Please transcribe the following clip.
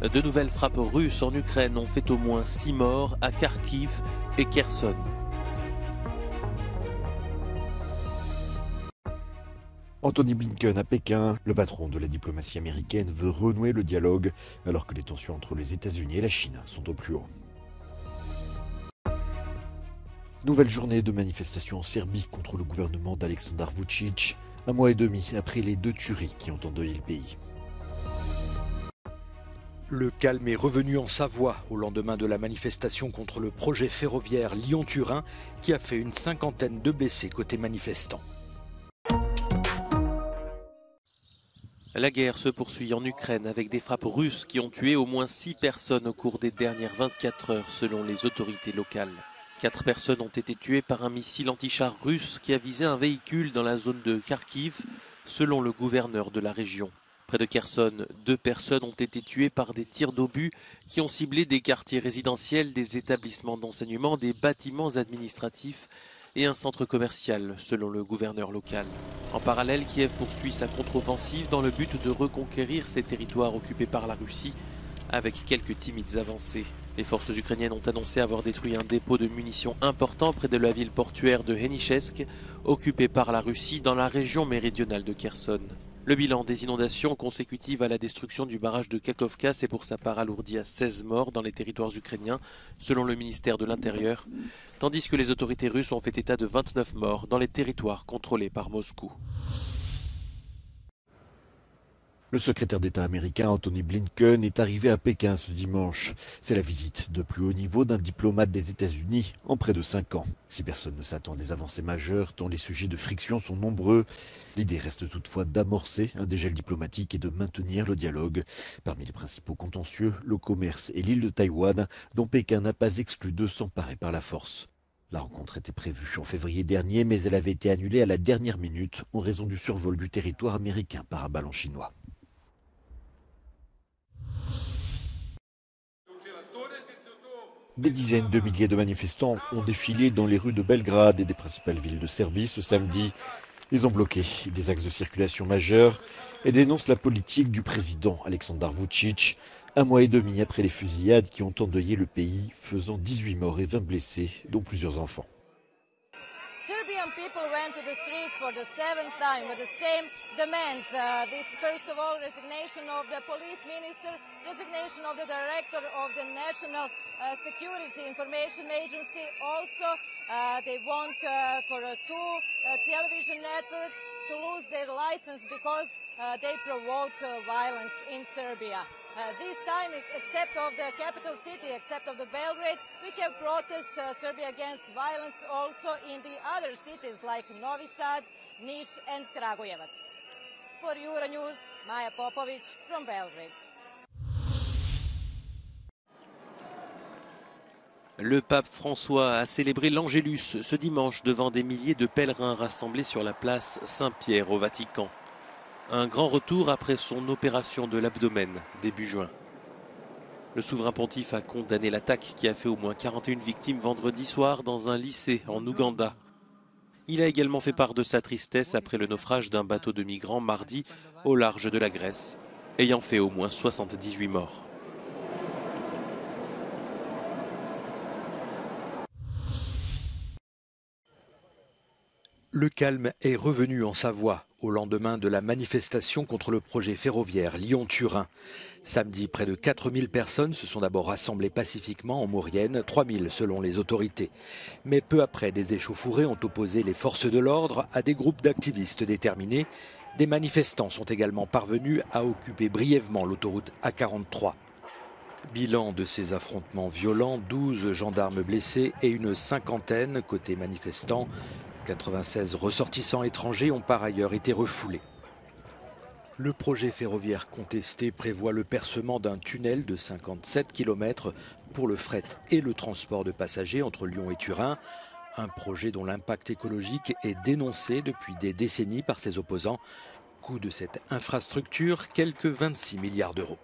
De nouvelles frappes russes en Ukraine ont fait au moins 6 morts à Kharkiv et Kherson. Anthony Blinken à Pékin, le patron de la diplomatie américaine veut renouer le dialogue alors que les tensions entre les États-Unis et la Chine sont au plus haut. Nouvelle journée de manifestation en Serbie contre le gouvernement d'Aleksandar Vučić, un mois et demi après les 2 tueries qui ont endeuillé le pays. Le calme est revenu en Savoie au lendemain de la manifestation contre le projet ferroviaire Lyon-Turin qui a fait une 50aine de blessés côté manifestants. La guerre se poursuit en Ukraine avec des frappes russes qui ont tué au moins 6 personnes au cours des dernières 24 heures selon les autorités locales. 4 personnes ont été tuées par un missile anti-char russe qui a visé un véhicule dans la zone de Kharkiv selon le gouverneur de la région. Près de Kherson, 2 personnes ont été tuées par des tirs d'obus qui ont ciblé des quartiers résidentiels, des établissements d'enseignement, des bâtiments administratifs et un centre commercial, selon le gouverneur local. En parallèle, Kiev poursuit sa contre-offensive dans le but de reconquérir ces territoires occupés par la Russie, avec quelques timides avancées. Les forces ukrainiennes ont annoncé avoir détruit un dépôt de munitions important près de la ville portuaire de Henichesk, occupée par la Russie dans la région méridionale de Kherson. Le bilan des inondations consécutives à la destruction du barrage de Kakhovka s'est pour sa part alourdi à 16 morts dans les territoires ukrainiens, selon le ministère de l'Intérieur, tandis que les autorités russes ont fait état de 29 morts dans les territoires contrôlés par Moscou. Le secrétaire d'État américain Anthony Blinken est arrivé à Pékin ce dimanche. C'est la visite de plus haut niveau d'un diplomate des États-Unis en près de 5 ans. Si personne ne s'attend à des avancées majeures, tant les sujets de friction sont nombreux, l'idée reste toutefois d'amorcer un dégel diplomatique et de maintenir le dialogue. Parmi les principaux contentieux, le commerce et l'île de Taïwan, dont Pékin n'a pas exclu de s'emparer par la force. La rencontre était prévue en février dernier, mais elle avait été annulée à la dernière minute en raison du survol du territoire américain par un ballon chinois. Des dizaines de milliers de manifestants ont défilé dans les rues de Belgrade et des principales villes de Serbie ce samedi. Ils ont bloqué des axes de circulation majeurs et dénoncent la politique du président Aleksandar Vučić, un mois et demi après les fusillades qui ont endeuillé le pays, faisant 18 morts et 20 blessés, dont plusieurs enfants. Serbian people went to the streets for the 7th time with the same demands. First of all, resignation of the police minister, resignation of the director of the National Security Information Agency. Also, they want for 2 television networks to lose their license because they promote violence in Serbia. This time, except of the capital city, except of the Belgrade, we have protests Serbia against violence also in the other cities like Novi Sad, Niš and Kragujevac. For Euronews, Maja Popović from Belgrade. Le pape François a célébré l'Angélus ce dimanche devant des milliers de pèlerins rassemblés sur la place Saint-Pierre au Vatican. Un grand retour après son opération de l'abdomen début juin. Le souverain pontife a condamné l'attaque qui a fait au moins 41 victimes vendredi soir dans un lycée en Ouganda. Il a également fait part de sa tristesse après le naufrage d'un bateau de migrants mardi au large de la Grèce, ayant fait au moins 78 morts. Le calme est revenu en Savoie au lendemain de la manifestation contre le projet ferroviaire Lyon-Turin. Samedi, près de 4000 personnes se sont d'abord rassemblées pacifiquement en Maurienne, 3000 selon les autorités. Mais peu après, des échauffourées ont opposé les forces de l'ordre à des groupes d'activistes déterminés. Des manifestants sont également parvenus à occuper brièvement l'autoroute A43. Bilan de ces affrontements violents, 12 gendarmes blessés et une 50aine côté manifestants. 96 ressortissants étrangers ont par ailleurs été refoulés. Le projet ferroviaire contesté prévoit le percement d'un tunnel de 57 km pour le fret et le transport de passagers entre Lyon et Turin. Un projet dont l'impact écologique est dénoncé depuis des décennies par ses opposants. Coût de cette infrastructure, quelques 26 milliards d'euros.